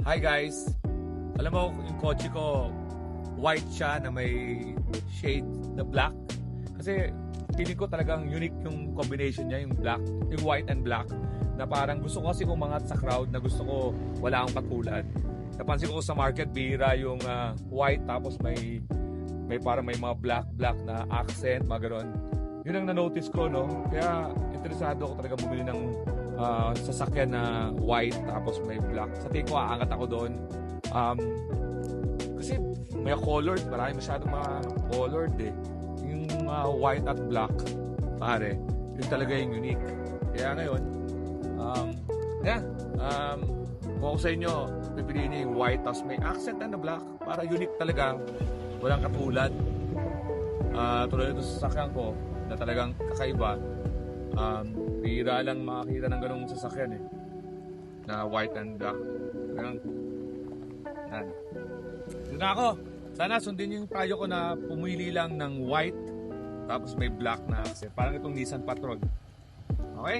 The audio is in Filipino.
Hi guys! Alam mo, yung kotse ko, white siya na may shade na black. Kasi feeling ko talagang unique yung combination niya, yung black, yung white and black. Na parang gusto ko kasi umangat sa crowd na gusto ko wala akong katulad. Napansin ko sa market, bihira yung white tapos may parang may mga black na accent, mga gano'n. Yun ang na-notice ko, no? Kaya interesado ako talaga bumili ng sasakyan na white tapos may black. Sa tingin ko aangat ako doon. Kasi may colored, marami masyadong mga colored eh. Yung white at black, pare, yun talaga yung unique. Kaya ngayon, kung ako sa inyo, pipiliin niyo yung white tapos may accent na black para unique talaga, walang katulad. Tulad ito sa sasakyan ko na talagang kakaiba. Bihira lang makakita ng ganung sasakyan eh, na white and black. Yan. Yun na ako. Sana sundin yung payo ko na pumili lang ng white tapos may black na accent. Parang itong Nissan Patrol. Okay?